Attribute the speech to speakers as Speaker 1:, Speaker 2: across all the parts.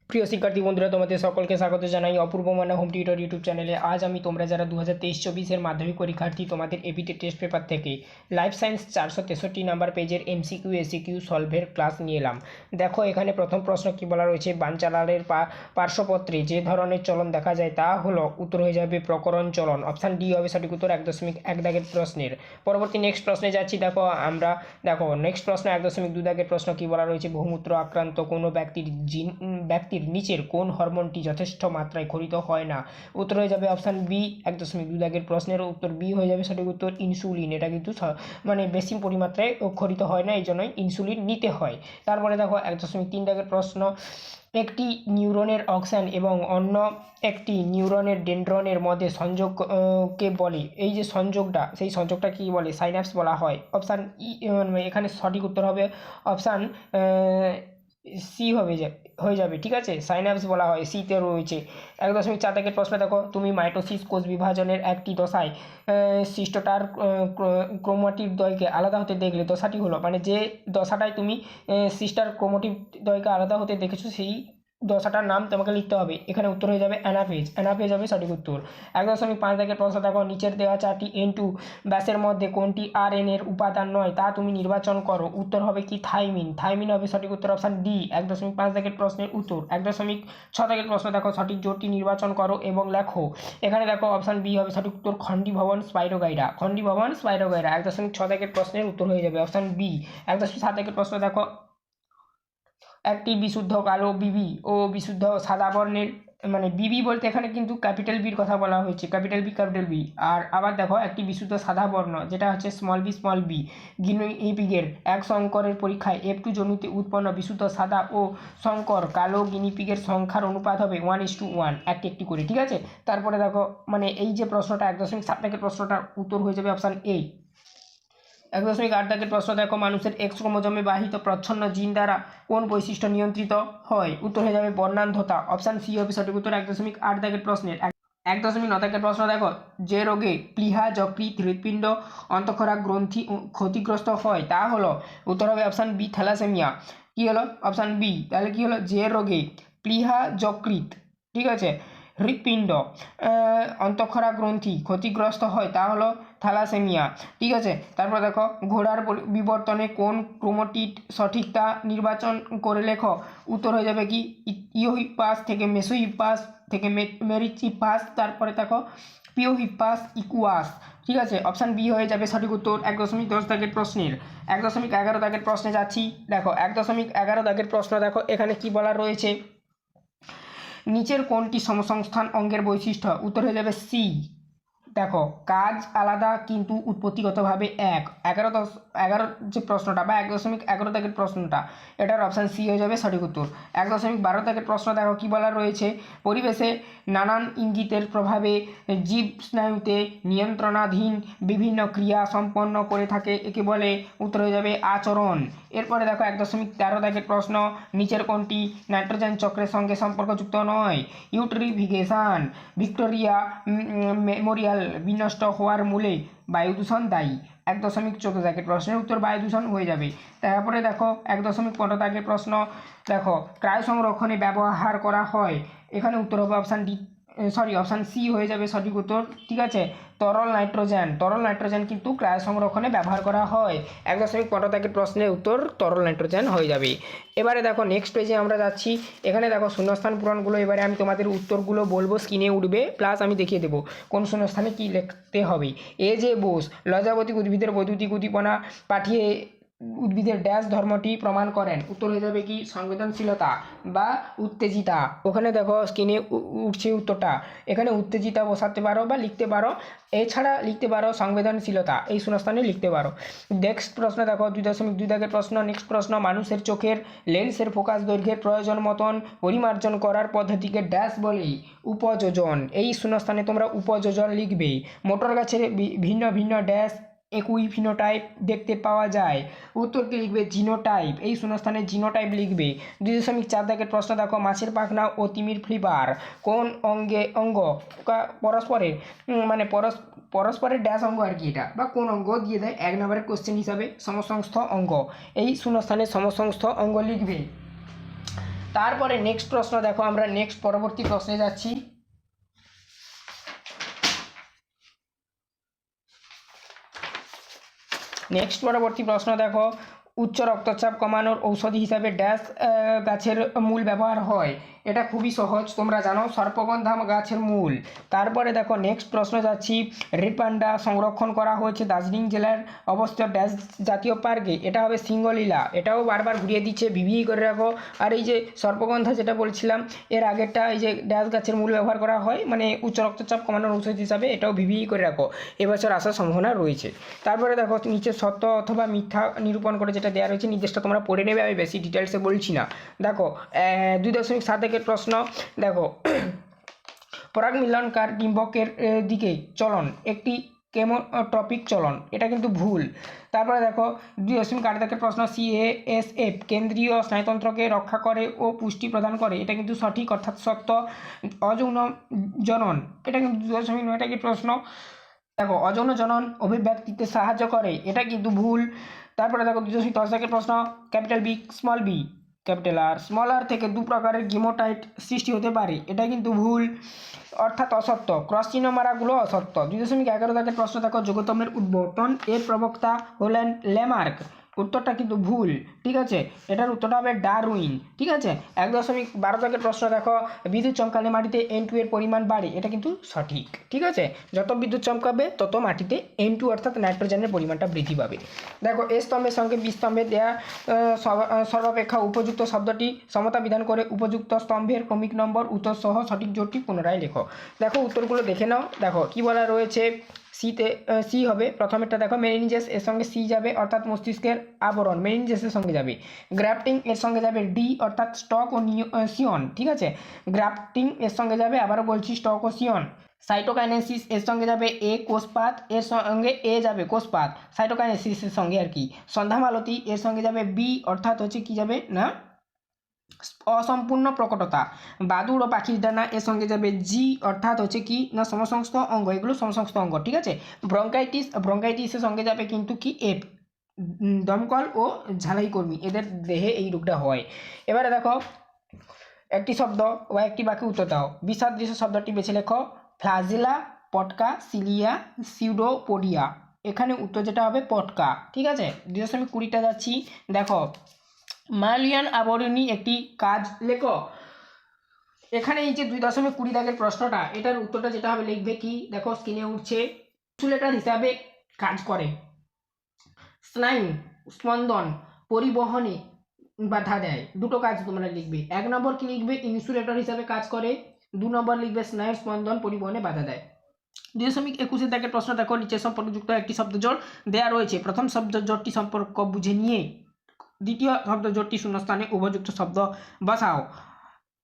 Speaker 1: প্রিয় শিক্ষার্থী বন্ধুরা, তোমাদের সকলকে স্বাগত জানাই অপূর্ব মানা হোম টিউটর ইউটিউব চ্যানেলে। আজ আমি তোমরা যারা 2023-24 মাধ্যমিক পরীক্ষার্থী, তোমাদের এবিটি টেস্ট পেপার থেকে লাইফ সায়েন্স 463 নাম্বার পেজের এমসিকিউ এসিকিউ সলভের ক্লাস নিয়ে এলাম। দেখো এখানে প্রথম প্রশ্ন কি বলা রয়েছে, বানচালের পার্শ্বপত্রে যে ধরনের চলন দেখা যায় তা হলো, উত্তর হয়ে যাবে প্রকরণ চলন। অপশান ডি হবে সঠিক উত্তর 1.1 দাগের প্রশ্নের। পরবর্তী নেক্সট প্রশ্নে যাচ্ছি। দেখো নেক্সট প্রশ্ন 1.2 দাগের প্রশ্ন কি বলা রয়েছে, বহুমূত্র আক্রান্ত কোনো ব্যক্তির নিচের কোন হরমোনটি যথেষ্ট মাত্রায় ক্ষরিত হয় না। উত্তর হয়ে যাবে অপশান বি। 1.2 দাগের প্রশ্নের উত্তর বি হয়ে যাবে সঠিক উত্তর, ইনসুলিন। এটা কিন্তু বেশি পরিমাত্রায় ক্ষরিত হয় না, এই জন্যই ইনসুলিন নিতে হয়। তারপরে দেখো 1.3 দাগের প্রশ্ন, একটি নিউরনের অক্সন এবং অন্য একটি নিউরনের ডেনড্রনের মধ্যে সংযোগকে বলে, এই যে সংযোগটা, সেই সংযোগটা কি বলে, সাইন্যাপস বলা হয়। অপশান ই, এখানে সঠিক উত্তর হবে অপশান সি হয়ে যাবে। ঠিক আছে, সাইন্যাপস বলা হয়, সিতে রয়েছে। 1.4 দাগের প্রশ্ন দেখো, তুমি মাইটোসিস কোষ বিভাজনের একটি দশায় সিস্টোটার ক্রোমাটিড দ্বয়কে আলাদা হতে দেখলে, দশাটি হলো, যে দশাটায় তুমি সিস্টার ক্রোমাটিড দ্বয়কে আলাদা হতে দেখেছো, সেই দশাটার নাম তোমাকে লিখতে হবে। এখানে উত্তর হয়ে যাবে অ্যানাফেজ। অ্যানাফেজ হবে সঠিক উত্তর। 1.5 দাগের প্রশ্ন দেখো, নিচের দেওয়া 4টি N2 ব্যাসের মধ্যে কোনটি RNA এর উপাদান নয় তা তুমি নির্বাচন করো। উত্তর হবে কি, থাইমিন। থাইমিন হবে সঠিক উত্তর, অপশান ডি। 1.5 দাগের প্রশ্নের উত্তর। 1.6 দাগের প্রশ্ন দেখো, সঠিক জোটটি নির্বাচন করো এবং লেখো। এখানে দেখো অপশান বি হবে সঠিক উত্তর, খন্ডিভবন স্পাইরোগাইরা। খন্ডিভবন স্পাইরোগাইরা। 1.6 দাগের প্রশ্নের উত্তর হয়ে যাবে অপশান বি। 1.7 দাগের প্রশ্ন দেখো, একটি বিশুদ্ধ কালো বিবি ও বিশুদ্ধ সাদা বর্ণের, বিবি বলতে এখানে কিন্তু ক্যাপিটাল বির কথা বলা হয়েছে, ক্যাপিটাল বি। আর আবার দেখো, একটি বিশুদ্ধ সাদা বর্ণ যেটা হচ্ছে স্মল বি গিনিপিগের এক সংকরের পরীক্ষায় F2 জনুতে উৎপন্ন বিশুদ্ধ সাদা ও সংকর কালো গিনিপিগের সংখ্যার অনুপাত হবে 1:1, একটি করে। ঠিক আছে, তারপরে দেখো এই যে প্রশ্নটা 1.7 দাগের প্রশ্নটার উত্তর হয়ে যাবে অপশান এ। 1.8 দাগের প্রশ্ন দেখো, মানুষের এক্স ক্রোমোজোমে বাহিত প্রচ্ছন্ন জিন দ্বারা কোন বৈশিষ্ট্য নিয়ন্ত্রিত হয়। উত্তর হয়ে যাবে বর্ণান্ধতা। অপশান সি হবে সঠিক উত্তর 1.8 দাগের প্রশ্নের। 1.9 দাগের প্রশ্ন দেখো, যে রোগে প্লীহা যকৃৎ হৃৎপিণ্ড অন্তঃক্ষরা গ্রন্থি ক্ষতিগ্রস্ত হয় তা হলো। উত্তর হবে অপশান বি, থ্যালাসেমিয়া। কি হলো অপশান বি, তাহলে কি হলো, যে রোগে প্লীহা যকৃৎ, ঠিক আছে, হৃৎপিণ্ড অন্তঃক্ষরা গ্রন্থি ক্ষতিগ্রস্ত হয় তা হলো থ্যালাসেমিয়া। ঠিক আছে, তারপর দেখো, ঘোড়ার বিবর্তনে কোন ক্রোমাটিড সঠিক তা নির্বাচন করে লেখো। উত্তর হয়ে যাবে কি, ইওহিপ্পাস থেকে মেসোহিপ্পাস থেকে মেরিচিপ্পাস, তারপরে দেখো পিওহিপ্পাস ইকুয়াস। ঠিক আছে, অপশান বি হয়ে যাবে সঠিক উত্তর 1.10 দাগের প্রশ্নের। 1.11 দাগের প্রশ্নে যাচ্ছি। দেখো 1.11 দাগের প্রশ্ন দেখো, এখানে কি বলা রয়েছে, নিচের কোনটি সমসংস্থান অঙ্গের বৈশিষ্ট্য। উত্তর হয়ে যাবে সি। দেখো, কাজ আলাদা কিন্তু উৎপত্তিগতভাবে এক। 11 যে প্রশ্নটা বা 1.11 দাগের প্রশ্নটা, এটার অপশান সি হয়ে যাবে সঠিক উত্তর। 1.12 দাগের প্রশ্ন দেখো, কি বলা রয়েছে, পরিবেশে নানান ইঙ্গিতের প্রভাবে জীব স্নায়ুতে নিয়ন্ত্রণাধীন বিভিন্ন ক্রিয়া সম্পন্ন করে থাকে, একে বলে। উত্তর হয়ে যাবে আচরণ। এরপরে দেখো 1.13 দাগের প্রশ্ন, নিচের কোনটি নাইট্রোজেন চক্রের সঙ্গে সম্পর্কযুক্ত নয়। ইউট্রিফিকেশন ভিক্টোরিয়া মেমোরিয়াল বিনষ্ট হওয়ার মূলে বায়ু দূষণ দায়ী। 1.14 দাগের প্রশ্নের উত্তর বায়ু দূষণ হয়ে যাবে। তারপরে দেখো 1.15 দাগের প্রশ্ন দেখো, ক্রায় সংরক্ষণে ব্যবহার করা হয়। এখানে উত্তর হবে অপশান সি হয়ে যাবে সঠিক উত্তর। ঠিক আছে, তরল নাইট্রোজেন কিন্তু ক্রায় সংরক্ষণে ব্যবহার করা হয়। 1.15 দাগের প্রশ্নের উত্তর তরল নাইট্রোজেন হয়ে যাবে। এবারে দেখো নেক্সট পেজে আমরা যাচ্ছি। এখানে দেখো শূন্যস্থান পূরণগুলো, এবারে আমি তোমাদের উত্তরগুলো বলবো, স্ক্রিনে উঠবে, প্লাস আমি দেখিয়ে দেবো কোন শূন্যস্থানে কী লিখতে হবে। এ যে বোস লজ্জাবতী উদ্ভিদের বৈদ্যুতিক উদ্দীপনা পাঠিয়ে উদ্ভিদের ড্যাশ ধর্মটি প্রমাণ করেন। উত্তর হয়ে যাবে কি, সংবেদনশীলতা বা উত্তেজিতা। ওখানে দেখো স্ক্রিনে উঠছে উত্তরটা, এখানে উত্তেজিতা বসাতে পারো বা লিখতে পারো, এছাড়া লিখতে পারো সংবেদনশীলতা, এই শূন্যস্থানে লিখতে পারো। নেক্সট প্রশ্ন দেখো 2.2 দাগের প্রশ্ন। নেক্সট প্রশ্ন, মানুষের চোখের লেন্সের ফোকাস দৈর্ঘ্যের প্রয়োজন মতন পরিমার্জন করার পদ্ধতিকে ড্যাশ বলে। উপযোজন। এই শূন্যস্থানে তোমরা উপযোজন লিখবে। মোটর গাছের ভিন্ন ভিন্ন ড্যাশ একই ফিনোটাইপ দেখতে পাওয়া যায়। উত্তরকে লিখবে জিনোটাইপ, এই শূন্যস্থানে জিনোটাইপ লিখবে। 2.4 দাগের প্রশ্ন দেখো, মাছের পাখনা ও তিমির ফ্লিপার কোন অঙ্গ পরস্পরের পরস্পরের ড্যাশ অঙ্গ আর কি, এটা বা কোন অঙ্গ দিয়ে দেয় 1 নম্বরের কোশ্চেন হিসাবে, সমসংস্থ অঙ্গ। এই শূন্যস্থানে সমসংস্থ অঙ্গ লিখবে। তারপরে নেক্সট প্রশ্ন দেখো, আমরা নেক্সট পরবর্তী প্রশ্নে যাচ্ছি। নেক্সট পরবর্তী প্রশ্ন দেখো, উচ্চ রক্তচাপ কমানোর ঔষধি হিসাবে ড্যাশ গাছের মূল ব্যবহার হয়। এটা খুবই সহজ, তোমরা জানো, সর্পগন্ধা গাছের মূল। তারপরে দেখো নেক্সট প্রশ্ন যাচ্ছি, রেড পান্ডা সংরক্ষণ করা হয়েছে দার্জিলিং জেলার অবস্থিত ড্যাশ জাতীয় পার্কে। এটা হবে সিঙ্গলীলা। এটাও বারবার ঘুরিয়ে দিচ্ছে, ভিভি করে রাখো। আর এই যে সর্পগন্ধা যেটা বলছিলাম এর আগেরটা, এই যে ড্যাশ গাছের মূল ব্যবহার করা হয় মানে উচ্চ রক্তচাপ কমানোর ঔষধ হিসাবে, এটাও ভিভি করে রাখো, এবছর আসার সম্ভাবনা রয়েছে। তারপরে দেখো নিচে সত্য অথবা মিথ্যা নিরূপণ করে যেটা দেওয়া রয়েছে, নির্দেশটা তোমরা পড়ে নেবে, আমি বেশি ডিটেলসে বলছি না। দেখো 2.7 এর প্রশ্ন দেখো, পরাগ মিলনকার ডিম্বকের দিকে চলন একটি কেমোট্রপিক চলন, এটা কিন্তু ভুল। তারপরে দেখো 2.8 প্রশ্ন, CASF কেন্দ্রীয় স্নায়ুতন্ত্রকে রক্ষা করে ও পুষ্টি প্রদান করে, এটা কিন্তু সঠিক অর্থাৎ সত্য। অযৌন জনন, এটা কিন্তু 2.9 প্রশ্ন। দেখো অযৌন জনন অভিব্যক্তিতে সাহায্য করে, এটা কিন্তু ভুল। তারপরে দেখো 2.10 প্রশ্ন, capital B small b capital R small r থেকে দু প্রকারের গিমোটাইট সৃষ্টি হতে পারে, এটা কিন্তু ভুল অর্থাৎ অসত্য। ক্রস চিহ্ন মারাগুলো অসত্য। 2.11 প্রশ্ন দেখো, যোগতমের উদ্বর্তন এর প্রবক্তা হলেন ল্যামার্ক, উত্তরটা কিন্তু ভুল, ঠিক আছে, এটার উত্তরটা হবে ডারউইন, ঠিক আছে। 1.12 প্রশ্ন দেখো, বিদ্যুৎ চমকালে মাটিতে N2 এর পরিমাণ বাড়ে, এটা কিন্তু সঠিক, ঠিক আছে, যত বিদ্যুৎ চমকাবে তত মাটিতে N2 অর্থাৎ নাইট্রোজেনের পরিমাণটা বৃদ্ধি পাবে। দেখো এ স্তম্ভের সঙ্গে বি স্তম্ভে দেয়া সর্বাপেক্ষা উপযুক্ত শব্দটি সমতা বিধান করে উপযুক্ত স্তম্ভের ক্রমিক নম্বর উত্তর সহ সঠিক জোটটি পুনরায় লেখো। দেখো উত্তরগুলো দেখে নাও। দেখো কি বলা রয়েছে, সি হবে প্রথমেরটা। দেখো মেনিনজেস এর সঙ্গে সি যাবে অর্থাৎ মস্তিষ্কের আবরণ, মেনিনজেসের সঙ্গে যাবে। গ্রাফটিং এর সঙ্গে যাবে ডি অর্থাৎ স্টক ও সিয়ন, ঠিক আছে, গ্রাফটিং এর সঙ্গে যাবে, আবারও বলছি, স্টক ও সিয়ন। সাইটোকাইনেসিস এর সঙ্গে যাবে এ কোষপাত, এর সঙ্গে এ যাবে কোষপাত, সাইটোকাইনেসিসের সঙ্গে আর কি। সন্ধ্যামালতি এর সঙ্গে যাবে বি অর্থাৎ হচ্ছে কি যাবে না অসম্পূর্ণ প্রকটতা। বাদুড় ও পাখির ডানা এর সঙ্গে যাবে জি অর্থাৎ হচ্ছে কি না সমসংস্থ অঙ্গ, এগুলো সমসংস্থ অঙ্গ, ঠিক আছে। ব্রঙ্কাইটিসের সঙ্গে যাবে কিন্তু কি এফ, দমকল ও ঝালাই কর্মী, এদের দেহে এই রোগটা হয়। এবারে দেখো একটি শব্দ বা একটি বাক্য উত্তর দাও। বিসাদৃশ্য শব্দটি বেছে লেখো। ফ্লাজেলা, পটকা, সিলিয়া, সিউডোপোডিয়া, এখানে উত্তর যেটা হবে পটকা, ঠিক আছে। 2.20 যাচ্ছি। দেখো মালয়ান আবরণী একটি কাজ লেখো। এখানে এই যে 2.20 প্রশ্নটা, এটার উত্তরটা যেটা হবে লিখবে কি, দেখো স্ক্রিনে উঠছে, ইনসুলেটর হিসাবে কাজ করে, স্নায়ু স্পন্দন পরিবহনে বাধা দেয়, দুটো কাজ তোমরা লিখবে। 1 নম্বর কি লিখবে, ইনসুলেটর হিসাবে কাজ করে। 2 নম্বর লিখবে স্নায়ু স্পন্দন পরিবহনে বাধা দেয়। 2.21 প্রশ্ন দেখো, নিচের সম্পর্কযুক্ত একটি শব্দজোড় দেয়া রয়েছে, প্রথম শব্দজোড়টি সম্পর্ক বুঝে নিয়ে দ্বিতীয় শব্দজোড়টি শূন্যস্থানে উপযুক্ত শব্দ বসাও।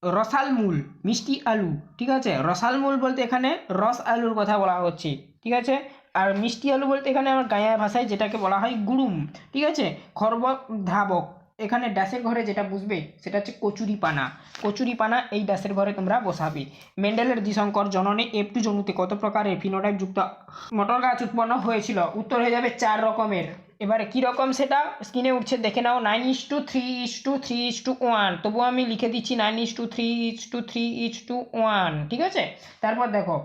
Speaker 1: রসালমূল, মিষ্টি আলু, ঠিক আছে, রসালমূল বলতে এখানে রস আলুর কথা বলা হচ্ছে, ঠিক আছে। আর মিষ্টি আলু বলতে এখানে আমার গাঁয়া ভাষায় যেটাকে বলা হয় গুড়ুম, ঠিক আছে। খর্বদ্রাবক, এখানে ড্যাশের ঘরে যেটা বুঝবে সেটা হচ্ছে কচুরিপানা, কচুরিপানা এই ড্যাশের ঘরে তোমরা বসাবে। মেন্ডেলের দ্বিসংকর জননে F2 জনুতে কত প্রকারের ফিনোটাইপ যুক্ত মটর গাছ উৎপন্ন হয়েছিল, উত্তর হয়ে যাবে 4 রকমের। এবারে কী রকম সেটা স্ক্রিনে উঠছে দেখে নাও। 9:3:3:1, তবুও আমি লিখে দিচ্ছি 9:3:3:1, ঠিক আছে। তারপর দেখো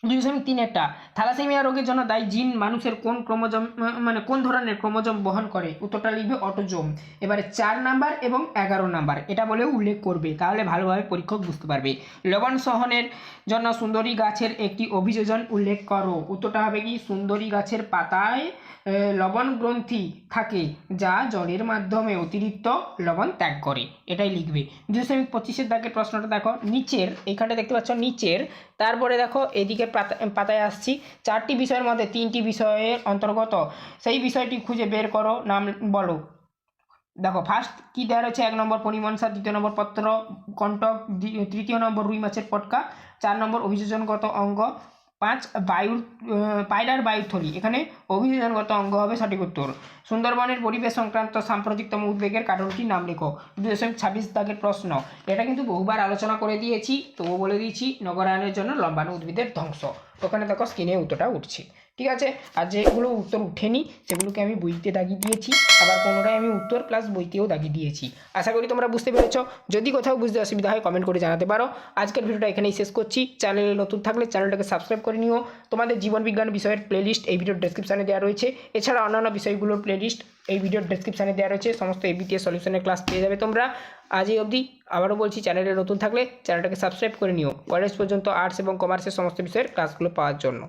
Speaker 1: 2.3 থ্যালাসেমিয়া রোগের জন্য দায়ী জিন মানুষের কোন ক্রোমোজোম মানে কোন ধরনের ক্রোমোজোম বহন করে, উত্তরটা লিখবে অটোজোম। এবারে 4 নাম্বার এবং 11 নাম্বার এটা বলেও উল্লেখ করবে, তাহলে ভালোভাবে পরীক্ষক বুঝতে পারবে। লবণ সহনের জন্য সুন্দরী গাছের একটি অভিযোজন উল্লেখ করো, উত্তরটা হবে কি, সুন্দরী গাছের পাতায় লবণ গ্রন্থি থাকে যা জলের মাধ্যমে অতিরিক্ত লবণ ত্যাগ করে, এটাই লিখবে। 2.25 প্রশ্নটা দেখো, নিচের এইখানটা দেখতে পাচ্ছ নিচের, তারপরে দেখো এদিকে পাতায় আসছি, 4টি বিষয়ের মধ্যে 3টি বিষয়ের অন্তর্গত সেই বিষয়টি খুঁজে বের করো, নাম বলো। দেখো ফার্স্ট কি দেওয়া রয়েছে, 1 নম্বর পরিমনসা, 2 নম্বর পত্র কণ্টক, 3 নম্বর রুই মাছের পটকা, 4 নম্বর অভিযোজনগত অঙ্গ, 5 পায়রার বায়ুথলি, এখানে অভিযোজনগত অঙ্গ হবে সঠিক উত্তর। সুন্দরবনের পরিবেশ সংক্রান্ত সাম্প্রতিকতম উদ্বেগের কারণটি নাম লেখো। 2.26 প্রশ্ন, এটা কিন্তু বহুবার আলোচনা করে দিয়েছি, তবুও বলে দিয়েছি, নগরায়নের জন্য লম্বাণু উদ্ভিদের ধ্বংস, ওখানে দেখো স্ক্রিনে উত্তরটা উঠছে, ঠিক আছে। আর যেগুলো উত্তর উঠেনি সেগুলোকে আমি বইতে দাগিয়ে দিয়েছি, আবার কোনোটাই আমি উত্তর প্লাস বইতেও দাগিয়ে দিয়েছি। আশা করি তোমরা বুঝতে পেরেছো। যদি কোথাও বুঝতে অসুবিধা হয় কমেন্ট করে জানাতে পারো। আজকের ভিডিওটা এখানেই শেষ করছি। চ্যানেলে নতুন থাকলে চ্যানেলটাকে সাবস্ক্রাইব করে নিও। তোমাদের জীবন বিজ্ঞান বিষয়ের প্লেলিস্ট এই ভিডিওর ডেসক্রিপশানে দেওয়া রয়েছে। এছাড়া অন্যান্য বিষয়গুলোর প্লেলিস্ট এই ভিডিওর ডেসক্রিপশানে দেওয়া রয়েছে। সমস্ত এবিটিএস সলিউশনের ক্লাস পেয়ে যাবে তোমরা। আজ এই অবধি। আবারও বলছি, চ্যানেলে নতুন থাকলে চ্যানেলটাকে সাবস্ক্রাইব করে নিও কলেজ পর্যন্ত আর্টস এবং কমার্সের সমস্ত বিষয়ের ক্লাসগুলো পাওয়ার জন্য।